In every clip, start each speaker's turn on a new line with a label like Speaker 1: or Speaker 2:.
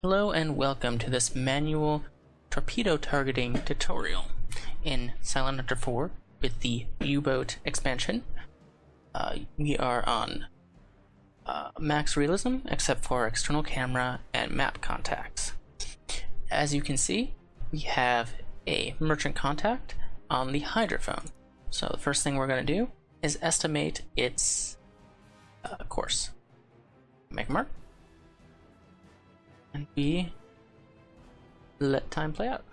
Speaker 1: Hello and welcome to this manual torpedo targeting tutorial in Silent Hunter 4 with the U-boat expansion. We are on max realism except for external camera and map contacts. As you can see, we have a merchant contact on the hydrophone. So the first thing we're going to do is estimate its course. Make a mark. And we let time play out.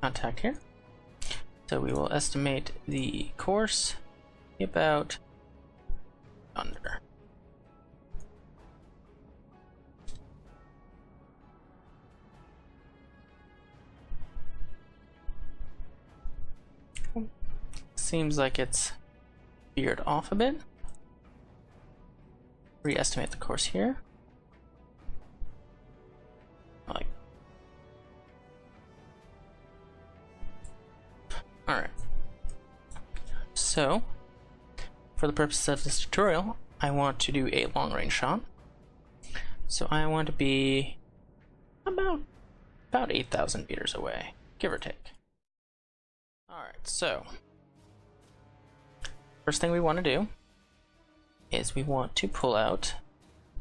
Speaker 1: Contact here. So we will estimate the course about under. Seems like it's veered off a bit. Re-estimate the course here. Alright, so for the purposes of this tutorial, I want to do a long range shot. So I want to be about 8,000 meters away, give or take. Alright, so first thing we want to do is we want to pull out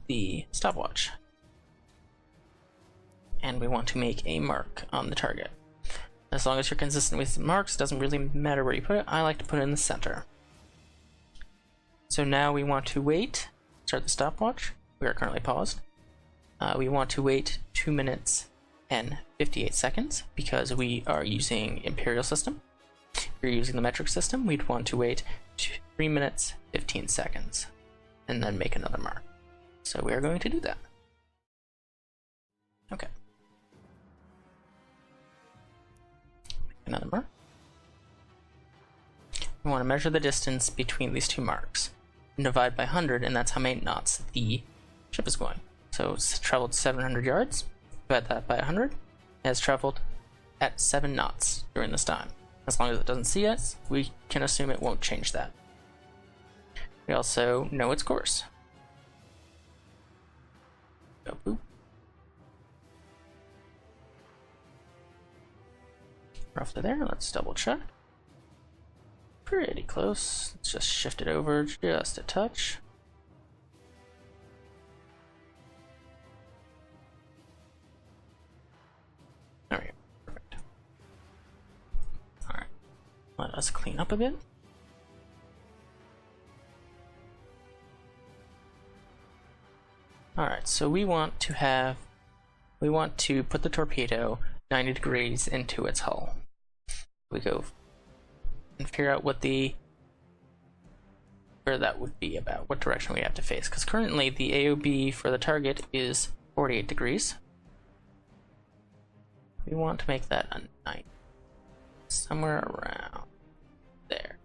Speaker 1: the stopwatch. And we want to make a mark on the target. As long as you're consistent with marks, it doesn't really matter where you put it. I like to put it in the center. So now we want to wait, start the stopwatch. We are currently paused. We want to wait 2 minutes and 58 seconds because we are using Imperial system. If you're using the metric system, we'd want to wait 3 minutes, 15 seconds, and then make another mark. So we are going to do that. Okay. Another mark. We want to measure the distance between these two marks and divide by 100, and that's how many knots the ship is going. So it's traveled 700 yards, divide that by 100, it has traveled at 7 knots during this time. As long as it doesn't see us, we can assume it won't change that. We also know its course. Go boop. Roughly there, let's double check. Pretty close. Let's just shift it over just a touch. There we go. Perfect. Alright. Let us clean up a bit. Alright, so we want to put the torpedo 90 degrees into its hull. We go and figure out where that would be about, what direction we have to face, because currently the AOB for the target is 48 degrees. We want to make that a 90, somewhere around there.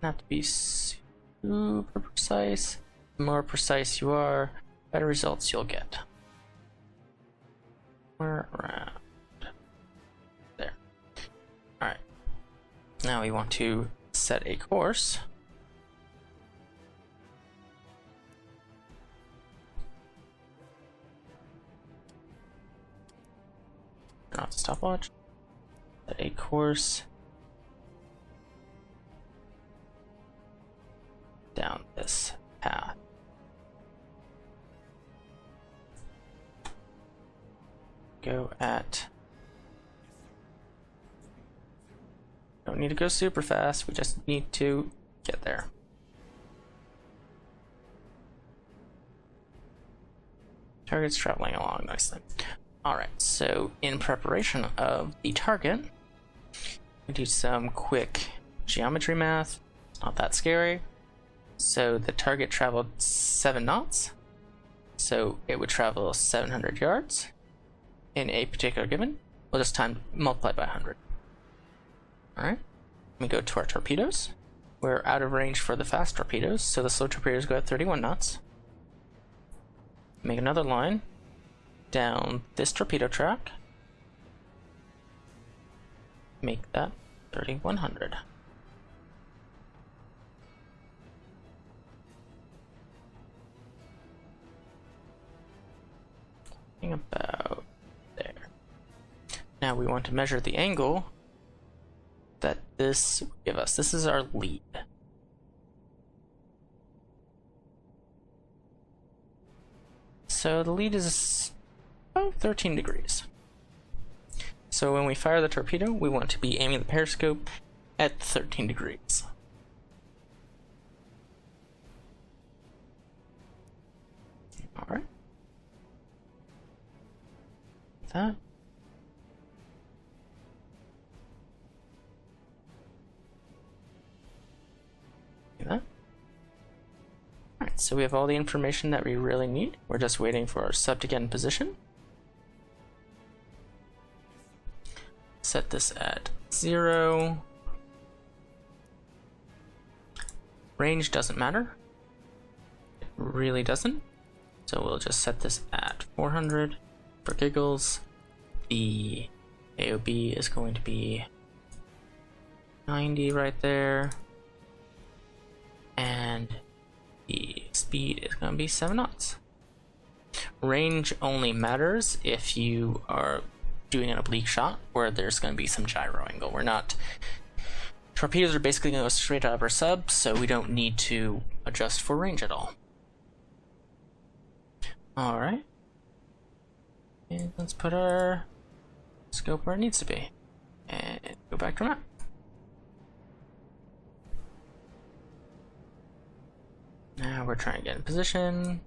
Speaker 1: Not to be super precise. The more precise you are, better results you'll get. Somewhere around there. Alright. Now we want to set a course. Turn off the stopwatch. Set a course down this path. Go at... Don't need to go super fast, we just need to get there. Target's traveling along nicely. Alright, so in preparation of the target, we do some quick geometry math. Not that scary. So the target traveled 7 knots, so it would travel 700 yards in a particular given. We'll just multiply by 100. Alright, we go to our torpedoes. We're out of range for the fast torpedoes, so the slow torpedoes go at 31 knots. Make another line down this torpedo track. Make that 3100. about there. Now we want to measure the angle that this will give us. This is our lead. So the lead is about 13 degrees. So when we fire the torpedo, we want to be aiming the periscope at 13 degrees. Alright. That. Do that. Alright, so we have all the information that we really need. We're just waiting for our sub to get in position. Set this at 0. Range doesn't matter. It really doesn't. So we'll just set this at 400 for giggles. The AOB is going to be 90 right there. And the speed is going to be 7 knots. Range only matters if you are doing an oblique shot where there's going to be some gyro angle. We're not... Torpedoes are basically going to go straight out of our sub, so we don't need to adjust for range at all. Alright. And let's put our scope where it needs to be. And go back to map. Now we're trying to get in position.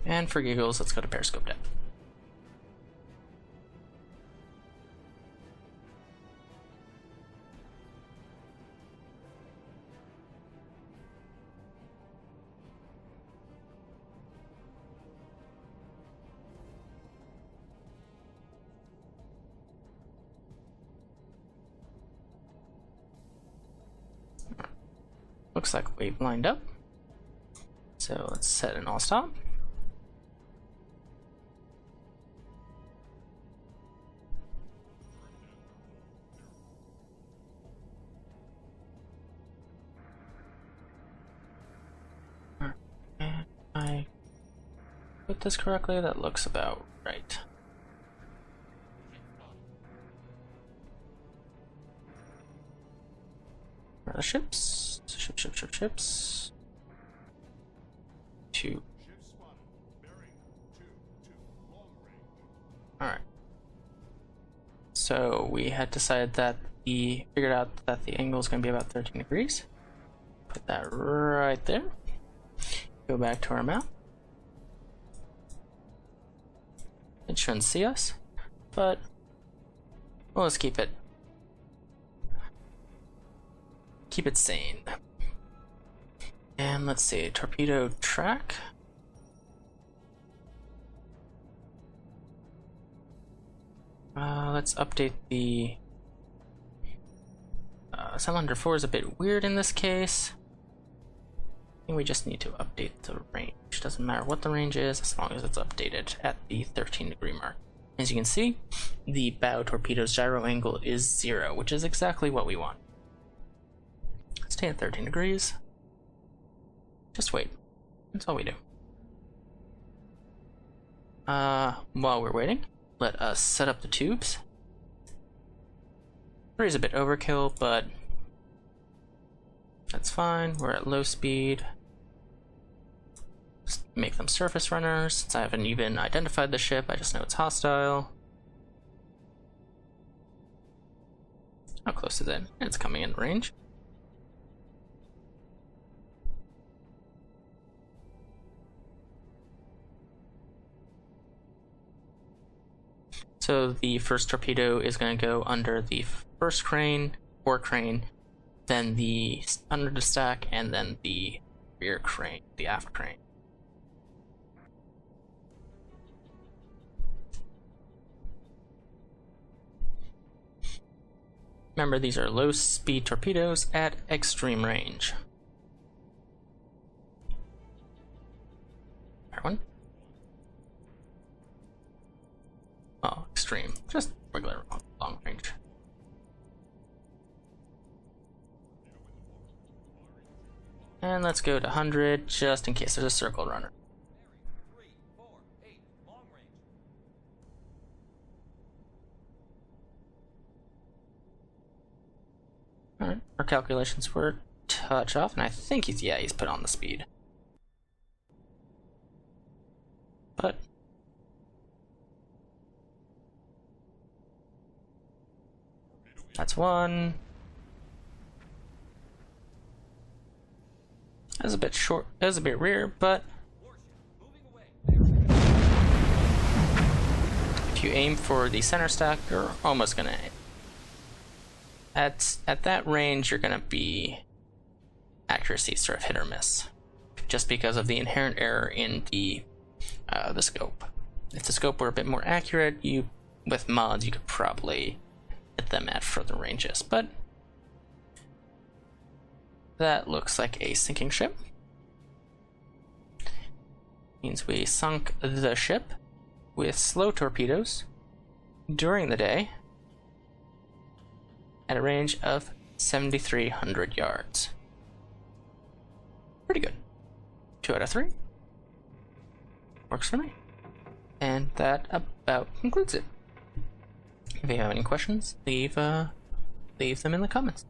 Speaker 1: And for giggles, let's go to periscope depth. Looks like we've lined up. So let's set an all stop. And I put this correctly, that looks about right. Where are the ships? Ships. 2. Alright. So we had decided that figured out that the angle is going to be about 13 degrees. Put that right there. Go back to our map. It shouldn't see us, but well, let's keep it sane. And let's see, torpedo track. Let's update the 704 is a bit weird in this case. I think we just need to update the range. Doesn't matter what the range is as long as it's updated at the 13 degree mark. As you can see, the bow torpedo's gyro angle is 0, which is exactly what we want. Stay at 13 degrees. Just wait. That's all we do. While we're waiting, let us set up the tubes. 3 is a bit overkill, but that's fine. We're at low speed. Just make them surface runners. Since I haven't even identified the ship, I just know it's hostile. How close is it? It's coming in range. So the first torpedo is going to go under the first crane, fore crane, then the under the stack, and then the rear crane, the aft crane. Remember, these are low speed torpedoes at extreme range. one. Oh, extreme. Just regular long range. And let's go to 100 just in case there's a circle runner. Alright, our calculations were a touch off, and I think he's put on the speed. But that's one. That was a bit short, it was a bit rear, but if you aim for the center stack, you're almost gonna at that range you're gonna be accuracy sort of hit or miss. Just because of the inherent error in the scope. If the scope were a bit more accurate, with mods you could probably hit them at further ranges, but that looks like a sinking ship. Means we sunk the ship with slow torpedoes during the day at a range of 7,300 yards. Pretty good. 2 out of 3. Works for me. And that about concludes it. If you have any questions, leave them in the comments.